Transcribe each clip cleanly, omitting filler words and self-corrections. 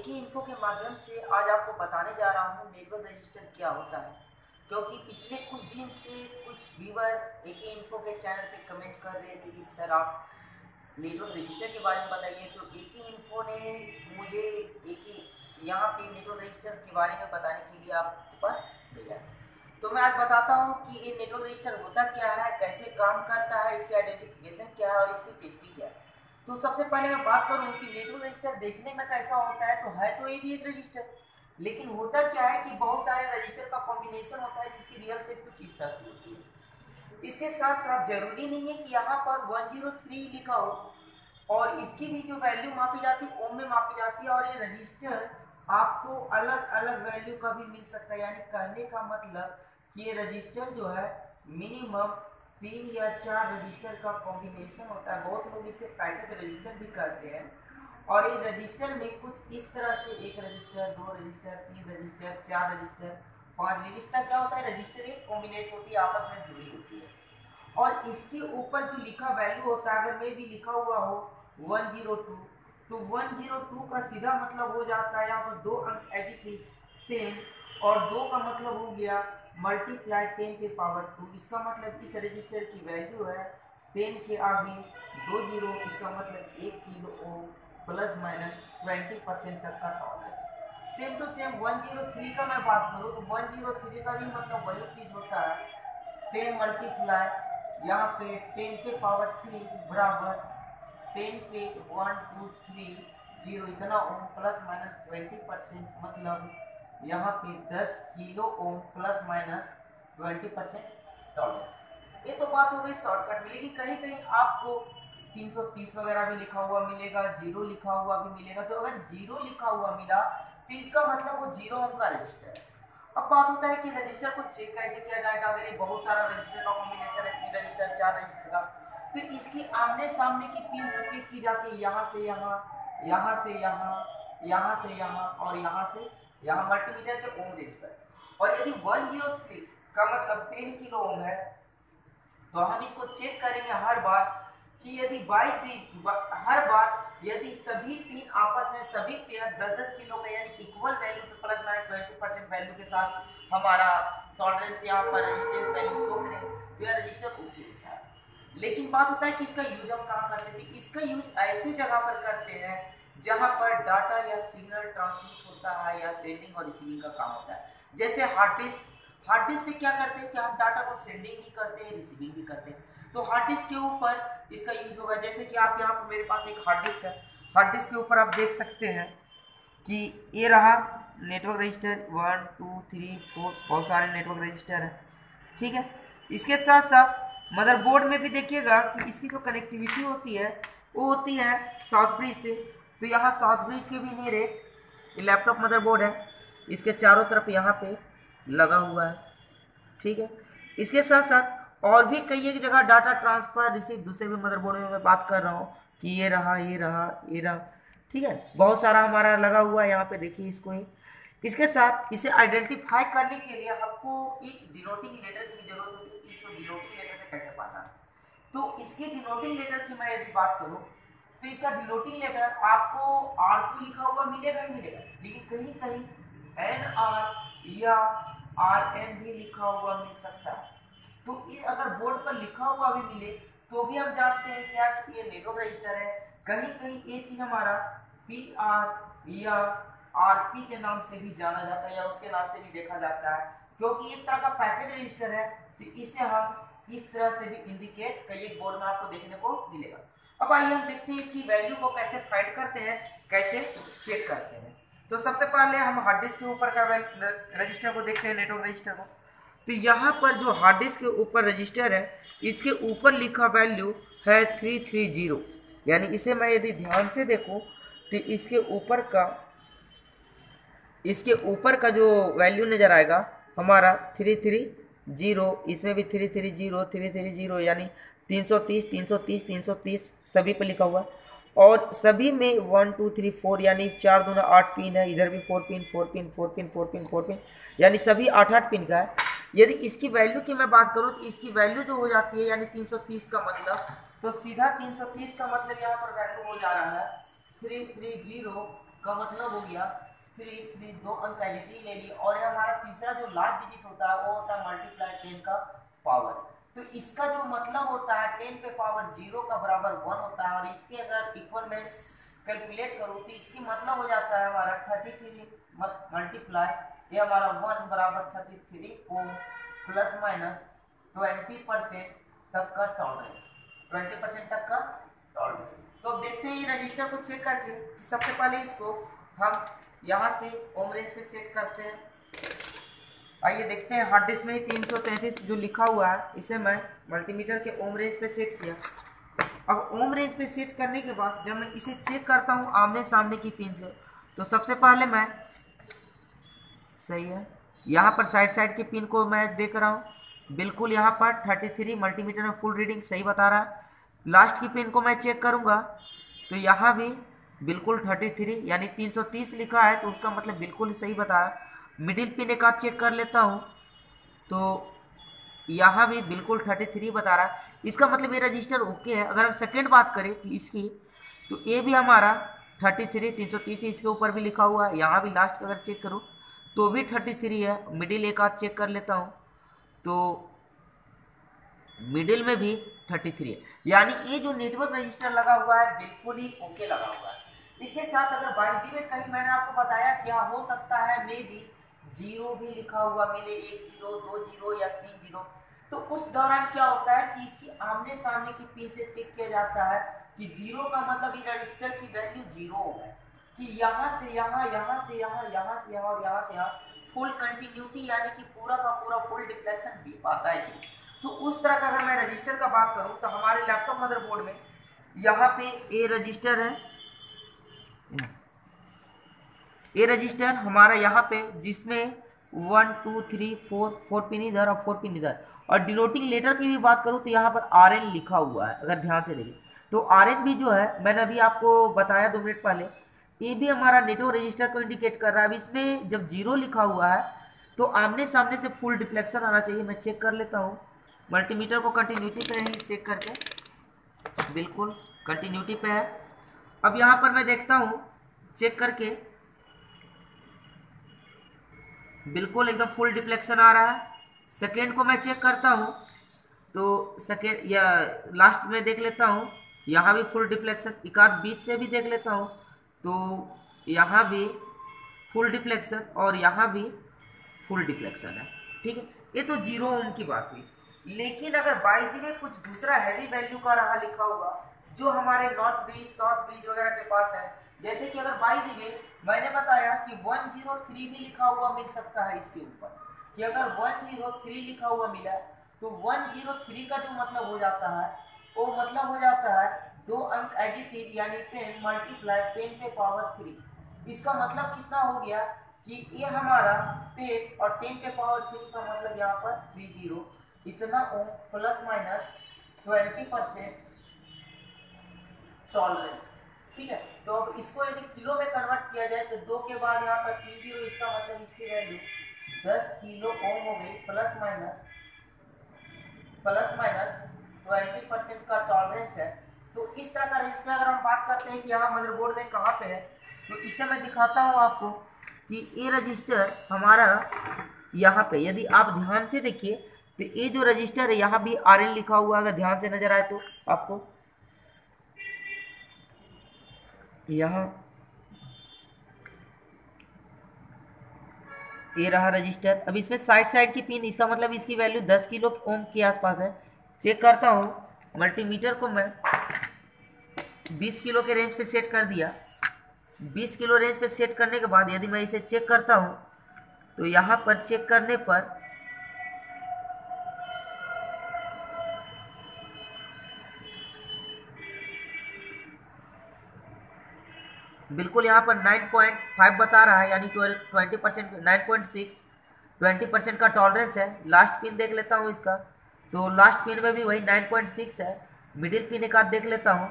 एके info के माध्यम से आज आपको बताने जा रहा हूँ नेटवर्क रजिस्टर क्या होता है। क्योंकि पिछले कुछ दिन से कुछ व्यूअर एके इन्फो के चैनल पे कमेंट कर रहे थे कि सर आप नेटवर्क रजिस्टर के बारे में बताइए। तो एके इन्फो ने मुझे एके यहाँ पे नेटवर्क रजिस्टर के बारे में बताने के लिए आपके पास भेजा है। तो मैं आज बताता हूँ कि ये नेटवर्क रजिस्टर होता क्या है, कैसे काम करता है, इसकी आइडेंटिफिकेशन क्या है और इसकी टेस्टिंग क्या है। तो सबसे पहले मैं बात करूं कि नेटवर्क रजिस्टर देखने में कैसा होता है। तो है तो ये भी एक रजिस्टर, लेकिन होता क्या है कि बहुत सारे रजिस्टर का कॉम्बिनेशन होता है जिसकी रियल सेट कुछ इस तरह से होती है। इसके साथ साथ जरूरी नहीं है कि यहाँ पर 103 लिखा हो, और इसकी भी जो वैल्यू मापी जाती है ओम में मापी जाती है। और ये रजिस्टर आपको अलग अलग वैल्यू का भी मिल सकता है। यानी कहने का मतलब कि ये रजिस्टर जो है मिनिमम 3 या 4 रजिस्टर का कॉम्बिनेशन होता है। बहुत लोग इसे पैकेज रजिस्टर भी कहते हैं। और ये रजिस्टर में कुछ इस तरह से 1 register, 2 register, 3 register, 4 register, 5 register क्या होता है, रजिस्टर एक कॉम्बिनेट होती है, आपस में जुड़ी होती है। और इसके ऊपर जो लिखा वैल्यू होता है, अगर में भी लिखा हुआ हो 102, तो 102 का सीधा मतलब हो जाता है यहाँ पर 2 अंक एज इट इज 10, और 2 का मतलब हो गया मल्टीप्लाई 10 के पावर 2। इसका मतलब इस रजिस्टर की वैल्यू है 10 के आगे 2 जीरो, इसका मतलब 1 किलो ओम प्लस माइनस 20% तक का टॉलरेंस। सेम टू सेम 103 का मैं बात करूँ तो 103 का भी मतलब वही चीज होता है, 10 मल्टीप्लाई यहाँ पे 10 के पावर 3 बराबर 10 पे 1 2 3 0 इतना ओम प्लस माइनस 20%, मतलब यहाँ पे 10 kilo ohm plus minus 20% tolerance. ये तो बात हो गई शॉर्टकट में, लेकिन कहीं कहीं आपको 330 वगैरह भी लिखा हुआ मिलेगा, जीरो लिखा हुआ भी मिलेगा। तो अगर जीरो लिखा हुआ मिला तो इसका मतलब वो जीरो ओम का रजिस्टर है। अब बात होता है कि रजिस्टर को चेक कैसे किया जाएगा। अगर ये बहुत सारा रजिस्टर का कॉम्बिनेशन है, 3 रजिस्टर 4 रजिस्टर का, तो इसकी आमने सामने की पिन से चेक की जाती है, यहाँ से यहाँ, यहाँ से यहाँ, यहाँ से यहाँ और यहाँ से यहाँ, मल्टीमीटर के ओम रेंज पर। और यदि 103 का मतलब 10 किलो ओम है, तो हम इसको चेक करेंगे हर बार कि यदि हर बार यदि सभी पिन आपस में सभी पेयर 10-10 किलो का यानी इक्वल वैल्यू पे प्लस माइनस 20% वैल्यू के साथ हमारा टॉलरेंस यहाँ पर रेजिस्टेंस वैल्यू शो करें तो यह रजिस्टर ओके होता है। लेकिन बात होता है कि इसका यूज हम कहाँ करते थे। इसका यूज ऐसी जगह पर करते हैं जहाँ पर डाटा या सिग्नल ट्रांसमिट होता है या सेंडिंग और रिसीविंग का काम होता है। जैसे हार्ड डिस्क, हार्ड डिस्क से क्या करते हैं कि हम डाटा को सेंडिंग भी करते हैं, रिसीविंग भी करते हैं। तो हार्ड डिस्क के ऊपर इसका यूज होगा। जैसे कि आप यहाँ पर मेरे पास एक हार्ड डिस्क है, हार्ड डिस्क के ऊपर आप देख सकते हैं कि ये रहा नेटवर्क रजिस्टर 1 2 3 4, बहुत सारे नेटवर्क रजिस्टर हैं, ठीक है। इसके साथ साथ मदरबोर्ड में भी देखिएगा कि इसकी जो कनेक्टिविटी होती है वो होती है साउथ ब्रिज से। तो यहाँ साउथ ब्रिज के भी नियरेस्ट लैपटॉप मदरबोर्ड है, इसके चारों तरफ यहाँ पे लगा हुआ है, ठीक है। इसके साथ साथ और भी कई एक जगह डाटा ट्रांसफर रिसीव दूसरे भी मदरबोर्ड में मैं बात कर रहा हूँ कि ये रहा ये रहा ये रहा, ठीक है। बहुत सारा हमारा लगा हुआ है यहाँ पे, देखिए इसको ही। इसके साथ इसे आइडेंटिफाई करने के लिए हमको एक डिनोटिंग लेटर की जरूरत होती है कि इसको डिनोटिंग लेटर से कैसे पहचाना। तो इसके डिनोटिंग लेटर की मैं यदि बात करूँ तो इसका डिनोटिंग लेटर आपको R2 लिखा हुआ मिलेगा ही मिलेगा, लेकिन कहीं कहीं NR या RN भी लिखा हुआ मिल सकता है। तो ये अगर बोर्ड पर लिखा हुआ भी मिले तो भी हम जानते हैं क्या कि ये नेटवर्क रजिस्टर है। कहीं कहीं ये चीज हमारा PR या RP के नाम से भी जाना जाता है या उसके नाम से भी देखा जाता है, क्योंकि एक तरह का पैकेज रजिस्टर है। तो इसे हम इस तरह से भी इंडिकेट कई एक बोर्ड में आपको देखने को मिलेगा। अब आइए हम देखते हैं इसकी वैल्यू को कैसे फाइंड करते हैं, कैसे चेक करते हैं। तो सबसे पहले हम हार्ड डिस्क के ऊपर का रजिस्टर को देखते हैं, नेटवर्क रजिस्टर को। तो यहाँ पर जो हार्ड डिस्क के ऊपर रजिस्टर है, इसके ऊपर लिखा वैल्यू है 330, यानी इसे मैं यदि ध्यान से देखूं तो इसके ऊपर का जो वैल्यू नजर आएगा हमारा 330, इसमें भी 330 यानी 330 330 330 सभी पे लिखा हुआ है। और सभी में 1 2 3 4 यानी 4 दूना 8 पिन है, इधर भी 4 pin 4 pin 4 pin 4 pin 4 pin, यानी सभी 8 पिन का है। यदि इसकी वैल्यू की मैं बात करूं तो इसकी वैल्यू जो हो जाती है यानी 330 का मतलब, तो सीधा 330 का मतलब यहाँ पर वैल्यू हो जा रहा है 330 का मतलब हो गया 3 2 अंक एडिटी ले लिए, और ये हमारा तीसरा जो लास्ट डिजिट होता है वो होता है मल्टीप्लाई 10 का पावर। तो इसका जो मतलब होता है 10 पे पावर 0 का बराबर 1 होता है, और इसके अगर इक्वल में कैलकुलेट करूँ तो इसकी मतलब हो जाता है हमारा 33 मल्टीप्लाई ये हमारा 1 बराबर 33 ओम प्लस माइनस 20% तक का टॉलरेंस, 20% तक का टॉलरेंस। तो अब देखते हैं ये रजिस्टर को चेक करके कि सबसे पहले इसको हम यहाँ से ओम रेंज पे सेट करते हैं। आइए देखते हैं, हार्ड डिस्क में ही 333 जो लिखा हुआ है इसे मैं मल्टीमीटर के ओम रेंज पे सेट किया। अब ओम रेंज पे सेट करने के बाद जब मैं इसे चेक करता हूँ आमने सामने की पिन से, तो सबसे पहले मैं सही है यहाँ पर साइड की पिन को मैं देख रहा हूँ, बिल्कुल यहाँ पर 33 मल्टीमीटर में फुल रीडिंग सही बता रहा है। लास्ट की पिन को मैं चेक करूँगा तो यहाँ भी बिल्कुल 33 यानी 330 लिखा है, तो उसका मतलब बिल्कुल सही बता रहा है। मिडिल पिन एक आध चेक कर लेता हूँ तो यहाँ भी बिल्कुल 33 बता रहा है, इसका मतलब ये रजिस्टर ओके है। अगर हम सेकेंड बात करें कि इसकी, तो ये भी हमारा 33 330 इसके ऊपर भी लिखा हुआ है। यहाँ भी लास्ट का अगर चेक करूँ तो भी 33 है। मिडिल एक आध चेक कर लेता हूँ तो मिडिल में भी 33 है, यानी ये जो नेटवर्क रजिस्टर लगा हुआ है बिल्कुल ही ओके लगा हुआ है। इसके साथ अगर बाई दी वे कहीं मैंने आपको बताया क्या हो सकता है, मे भी जीरो भी लिखा हुआ मिले, 1 0 2 0 या 3 0, तो उस दौरान क्या होता है कि इसकी आमने सामने की पिन से चेक किया जाता है कि जीरो का मतलब इस रजिस्टर की वैल्यू जीरो है, कि यहाँ से यहाँ, यहाँ से यहाँ, यहाँ से यहाँ और यहाँ से यहाँ फुल कंटिन्यूटी यानी कि पूरा का पूरा फुल डिफ्लेक्शन भी पाता है कि। तो उस तरह का अगर मैं रजिस्टर का बात करूं तो हमारे लैपटॉप मदरबोर्ड में यहाँ पे ए रजिस्टर है, ए रजिस्टर हमारा यहाँ पे जिसमें 1 2 3 4 पिन इधर और 4 पिन इधर। और डिनोटिंग लेटर की भी बात करूँ तो यहाँ पर RN लिखा हुआ है, अगर ध्यान से देखें तो RN भी जो है मैंने अभी आपको बताया 2 मिनट पहले, ये भी हमारा नेटवर्क रजिस्टर को इंडिकेट कर रहा है। अब इसमें जब जीरो लिखा हुआ है तो आमने सामने से फुल डिफ्लेक्शन आना चाहिए। मैं चेक कर लेता हूँ मल्टीमीटर को कंटिन्यूटी पे ही चेक करके, बिल्कुल कंटिन्यूटी पे है। अब यहाँ पर मैं देखता हूँ चेक करके बिल्कुल एकदम फुल डिफ्लेक्शन आ रहा है। सेकेंड को मैं चेक करता हूँ तो सेकेंड या लास्ट में देख लेता हूँ, यहाँ भी फुल डिफ्लेक्शन, एक आध बीच से भी देख लेता हूँ तो यहाँ भी फुल डिफ्लेक्शन और यहाँ भी फुल डिफ्लेक्शन है। ठीक है, ये तो 0 ओम की बात हुई। लेकिन अगर बाई दी वे कुछ दूसरा हैवी वैल्यू का रहा लिखा होगा जो हमारे नॉर्थ ब्रिज साउथ ब्रिज वगैरह के पास है, जैसे कि अगर बाई दी वे मैंने बताया कि 103 भी लिखा हुआ मिल सकता है इसके ऊपर, कि अगर 103 लिखा हुआ मिला तो 103 का जो मतलब हो जाता है वो मतलब हो जाता है 2 अंक एज इट इज यानी 10 मल्टीप्लाई 10 पे पावर 3। इसका मतलब कितना हो गया कि ये हमारा 10 और 10 पे पावर 3 का मतलब यहाँ पर 30 इतना ओम प्लस माइनस 20% टॉलरेंस। ठीक है, तो अब इसको यदि किलो में कन्वर्ट किया जाए तो 2 के बाद यहाँ पर 3 जीरो, इसका मतलब इसकी वैल्यू 10 किलो ओम हो गई प्लस माइनस 20% का टॉलरेंस है। तो इस तरह का रजिस्टर अगर हम बात करते हैं कि यहाँ मदरबोर्ड में कहाँ पे है, तो इसे मैं दिखाता हूँ आपको कि ये रजिस्टर हमारा यहाँ पे, यदि आप ध्यान से देखिए तो ये जो रजिस्टर है यहाँ भी RN लिखा हुआ, अगर ध्यान से नजर आए तो आपको यहाँ ये रहा रजिस्टर। अब इसमें साइड की पिन, इसका मतलब इसकी वैल्यू 10 किलो ओम के आसपास है। चेक करता हूँ मल्टीमीटर को मैं 20 किलो के रेंज पे सेट कर दिया। 20 किलो रेंज पे सेट करने के बाद यदि मैं इसे चेक करता हूँ तो यहाँ पर चेक करने पर बिल्कुल यहाँ पर 9.5 बता रहा है, यानी 20% 9.6 20% का टॉलरेंस है। लास्ट पिन देख लेता हूँ इसका, तो लास्ट पिन में भी वही 9.6 है। मिडिल पिन एक आध देख लेता हूँ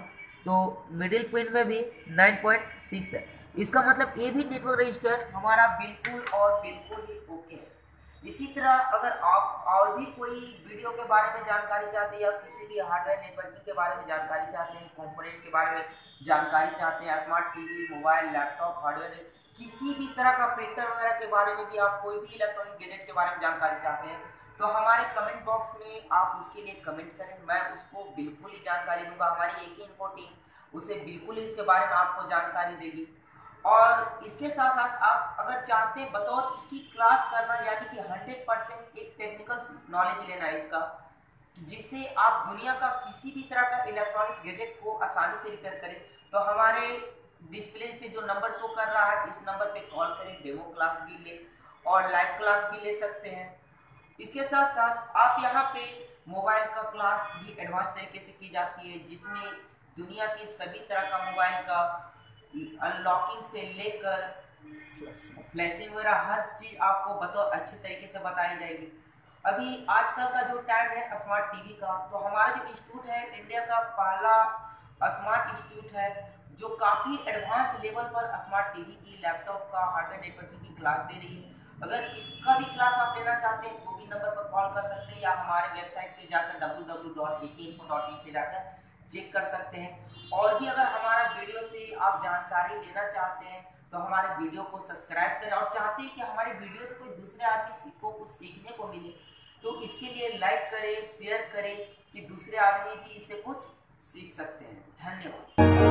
तो मिडिल पिन में भी 9.6 है। इसका मतलब ये भी नेटवर्क रजिस्टर हमारा बिल्कुल और बिल्कुल ही ओके है। इसी तरह अगर आप और भी कोई वीडियो के बारे में जानकारी चाहते हैं या किसी भी हार्डवेयर नेटवर्किंग के बारे में जानकारी चाहते हैं, कंपोनेंट के बारे में जानकारी चाहते हैं, smart TV, mobile, laptop, hardware, किसी भी तरह का प्रिंटर वगैरह के बारे में भी आप कोई भी इलेक्ट्रॉनिक गैजेट के बारे में जानकारी चाहते हैं, तो हमारे कमेंट बॉक्स में आप उसके लिए कमेंट करें, मैं उसको बिल्कुल ही जानकारी दूंगा। हमारी एक ही इन्फो टीम उसे बिल्कुल ही इसके बारे में आपको जानकारी देगी। और इसके साथ साथ आप अगर चाहते हैं बतौर इसकी क्लास करना, यानी कि 100% एक टेक्निकल नॉलेज लेना है इसका, जिससे आप दुनिया का किसी भी तरह का इलेक्ट्रॉनिक्स गैजेट को आसानी से रिपेयर करें, तो हमारे डिस्प्ले पे जो नंबर शो कर रहा है इस नंबर पे कॉल करें, डेमो क्लास भी ले और लाइव क्लास भी ले सकते हैं। इसके साथ साथ आप यहाँ पे मोबाइल का क्लास भी एडवांस तरीके से की जाती है, जिसमें दुनिया के सभी तरह का मोबाइल का अनलॉकिंग से लेकर फ्लैशिंग वगैरह हर चीज़ आपको बतौर अच्छे तरीके से बताई जाएगी। अभी आजकल का जो टाइम है स्मार्ट टीवी का, तो हमारा जो इंस्टीट्यूट है इंडिया का पहला स्मार्ट इंस्टीट्यूट है जो काफ़ी एडवांस लेवल पर स्मार्ट टीवी की, लैपटॉप का, हार्डवेयर नेटवर्किंग की क्लास दे रही है। अगर इसका भी क्लास आप लेना चाहते हैं तो भी नंबर पर कॉल कर सकते हैं या हमारे वेबसाइट पे जाकर www.akinfo.in पे जाकर चेक कर सकते हैं। और भी अगर हमारा वीडियो से आप जानकारी लेना चाहते हैं तो हमारे वीडियो को सब्सक्राइब करें, और चाहते हैं कि हमारे वीडियो से कोई दूसरे आदमी को कुछ सीखने को मिले तो इसके लिए लाइक करें, शेयर करें कि दूसरे आदमी भी इससे कुछ सीख सकते हैं। धन्यवाद।